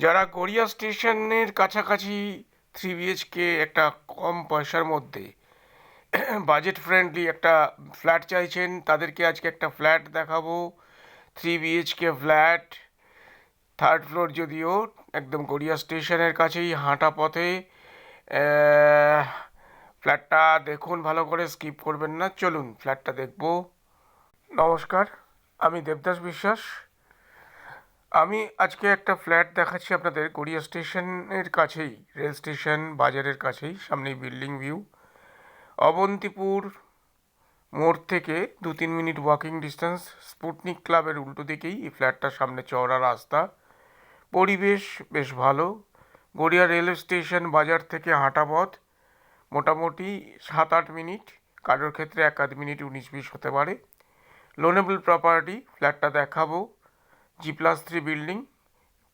যারা গড়িয়া স্টেশনের কাছাকাছি 3 BHK একটা কম পয়সার মধ্যে বাজেট ফ্রেন্ডলি একটা ফ্ল্যাট চাইছেন, তাদেরকে আজকে একটা ফ্ল্যাট দেখাবো। 3 BHK ফ্ল্যাট, 3rd ফ্লোর, যদিও একদম গড়িয়া স্টেশনের কাছেই, হাঁটা পথে। ফ্ল্যাটটা দেখুন, ভালো করে স্কিপ করবেন না, চলুন ফ্ল্যাটটা দেখবো। নমস্কার, আমি দেবদাস বিশ্বাস। আমি আজকে একটা ফ্ল্যাট দেখাচ্ছি আপনাদের গড়িয়া স্টেশনের কাছেই, রেল স্টেশন বাজারের কাছেই, সামনেই বিল্ডিং ভিউ। অবন্তিপুর মোড় থেকে 2-3 মিনিট ওয়াকিং ডিস্টেন্স, স্পুটনিক ক্লাবের উল্টো দিকেই এই ফ্ল্যাটটার সামনে চওড়া রাস্তা, পরিবেশ বেশ ভালো। গড়িয়া রেল স্টেশন বাজার থেকে হাঁটা পথ মোটামুটি 7-8 মিনিট, কারোর ক্ষেত্রে 1-2 মিনিট 19-20 হতে পারে। লোনেবল প্রপার্টি, ফ্ল্যাটটা দেখাবো। G+3 বিল্ডিং,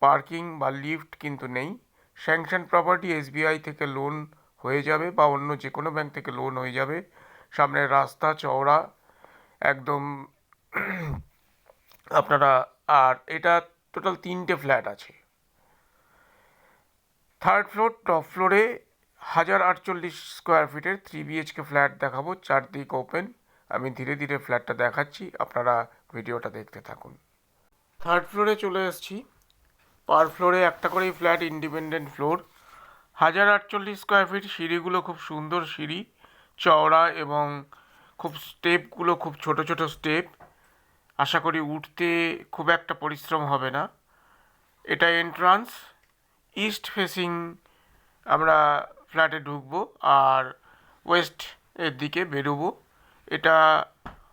পার্কিং বা লিফট কিন্তু নেই। স্যাংশন প্রপার্টি, SBI থেকে লোন হয়ে যাবে বা অন্য যে কোনো ব্যাংক থেকে লোন হয়ে যাবে। সামনের রাস্তা চওড়া একদম আপনারা। আর এটা টোটাল 3টে ফ্ল্যাট আছে। 3rd ফ্লোর, টপ ফ্লোরে 1048 স্কোয়ার ফিটের 3 BHK ফ্ল্যাট দেখাবো, চারদিক ওপেন। আমি ধীরে ধীরে ফ্ল্যাটটা দেখাচ্ছি, আপনারা ভিডিওটা দেখতে থাকুন। 3rd ফ্লোরে চলে এসেছি। পার ফ্লোরে একটা করেই flat, independent floor. 1048 square feet, সিঁড়িগুলো খুব সুন্দর সিঁড়ি, চওড়া, এবং খুব স্টেপগুলো খুব ছোট ছোট স্টেপ। আশা করি উঠতে খুব একটা পরিশ্রম হবে না। এটা এন্ট্রান্স, ইস্ট ফেসিং আমরা ফ্ল্যাটে ঢুকবো আর ওয়েস্ট এর দিকে বেরোবো। এটা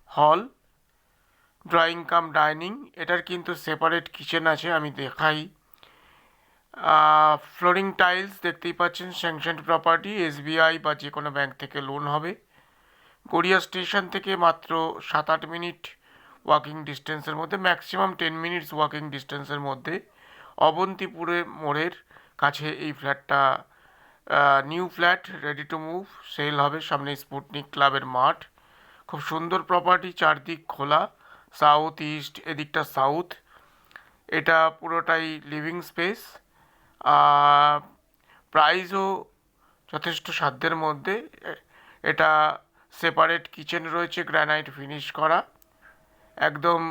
হল, ড্রয়িং কাম ডাইনিং। এটার কিন্তু সেপারেট কিচেন আছে, আমি দেখাই। ফ্লোরিং টাইলস দেখতেই পাচ্ছেন, স্যাংশনড প্রপার্টি, SBI বা যে কোনো ব্যাংক থেকে লোন হবে। গড়িয়া স্টেশন থেকে মাত্র 7-8 মিনিট ওয়াকিং ডিস্টেন্সের মধ্যে, ম্যাক্সিমাম 10 মিনিটস ওয়াকিং ডিস্টেন্সের মধ্যে। অবন্তিপুরে মোড়ের কাছে এই ফ্ল্যাটটা, new flat, ready to move, sale হবে। সামনে স্পুটনিক ক্লাবের মাঠ, খুব সুন্দর প্রপার্টি, চারদিক খোলা, সাউথ ইস্ট, এদিকটা সাউথ। এটা পুরোটাই লিভিং স্পেস। প্রাইসও যথেষ্ট সাধ্যের মধ্যে। এটা সেপারেট কিচেন রয়েছে, গ্রানাইট ফিনিশ করা, একদম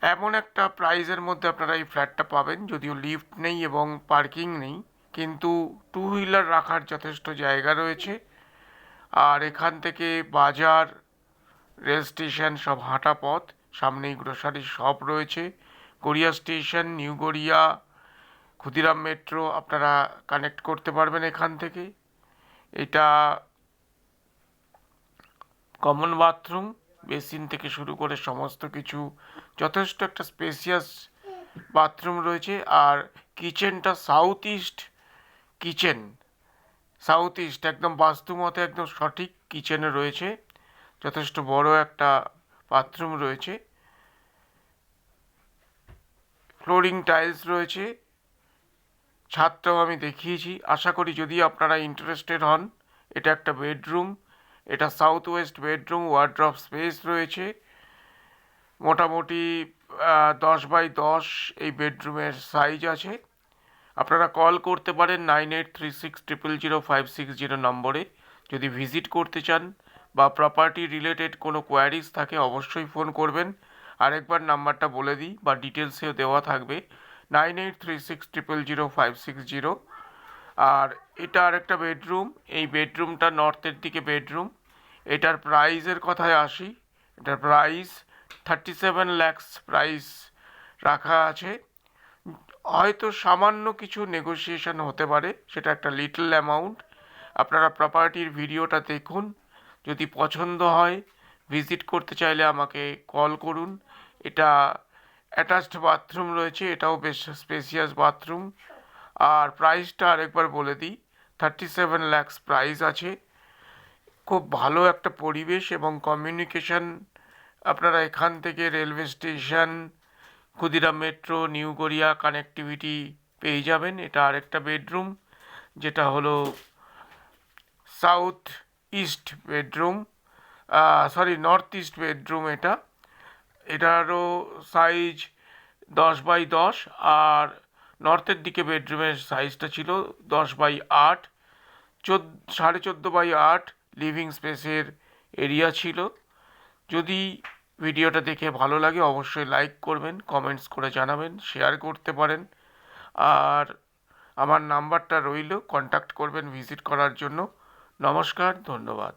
এমন একটা প্রাইসের মধ্যে আপনারা এই ফ্ল্যাটটা পাবেন। যদিও লিফট নেই এবং পার্কিং নেই, কিন্তু 2 হুইলার রাখার যথেষ্ট জায়গা রয়েছে। আর এখান থেকে বাজার, রেল স্টেশন সব হাঁটা পথ, সামনেই গ্রোসারি শপ রয়েছে। Garia station, new Garia, Khudiram metro আপনারা কানেক্ট করতে পারবেন এখান থেকে। এটা কমন বাথরুম, বেসিন থেকে শুরু করে সমস্ত কিছু, যথেষ্ট একটা স্পেসিয়াস বাথরুম রয়েছে। আর কিচেনটা south east kitchen, south east একদম বাস্তুমতে একদম সঠিক কিচেনে রয়েছে। যথেষ্ট বড় একটা বাথরুম রয়েছে, ফ্লোরিং টাইলস রয়েছে, ছাদটাও আমি দেখিয়েছি। আশা করি যদি আপনারা ইন্টারেস্টেড হন। এটা একটা বেডরুম, এটা south West bedroom, wardrobe space রয়েছে মোটামুটি 10x10 এই বেডরুমের সাইজ আছে। আপনারা কল করতে পারেন 9836000560 নম্বরে যদি ভিজিট করতে চান বা প্রপার্টি রিলেটেড কোনো কোয়ারিজ থাকে, অবশ্যই ফোন করবেন। আরেকবার নাম্বারটা বলে দিই, বা ডিটেলসেও দেওয়া থাকবে, 9836000560। আর এটা আরেকটা বেডরুম, এই বেডরুমটা নর্থের দিকে বেডরুম। এটার প্রাইসের কথায় আসি, এটার প্রাইস 37 lakhs প্রাইস রাখা আছে। হয়তো সামান্য কিছু নেগোসিয়েশন হতে পারে, সেটা একটা লিটল অ্যামাউন্ট। আপনারা প্রপার্টির ভিডিওটা দেখুন, যদি পছন্দ হয়, ভিজিট করতে চাইলে আমাকে কল করুন। এটা অ্যাটাচড বাথরুম রয়েছে, এটাও বেশ স্পেসিয়াস বাথরুম। আর প্রাইসটা আরেকবার বলে দিই, 37 lakhs প্রাইস আছে। খুব ভালো একটা পরিবেশ এবং কমিউনিকেশন, আপনারা এখান থেকে railway station, Khudiram metro, new Garia connectivity পেয়ে যাবেন। এটা আরেকটা বেডরুম, যেটা হলো south east bedroom, sorry north east bedroom. এটারও সাইজ 10x10, আর নর্থের দিকে বেডরুমের সাইজটা ছিল 10x8, 14.5x8 লিভিং স্পেসের এরিয়া ছিল। যদি ভিডিওটা দেখে ভালো লাগে অবশ্যই লাইক করবেন, কমেন্টস করে জানাবেন, শেয়ার করতে পারেন। আর আমার নাম্বারটা রইল, কন্ট্যাক্ট করবেন ভিজিট করার জন্য। নমস্কার, ধন্যবাদ।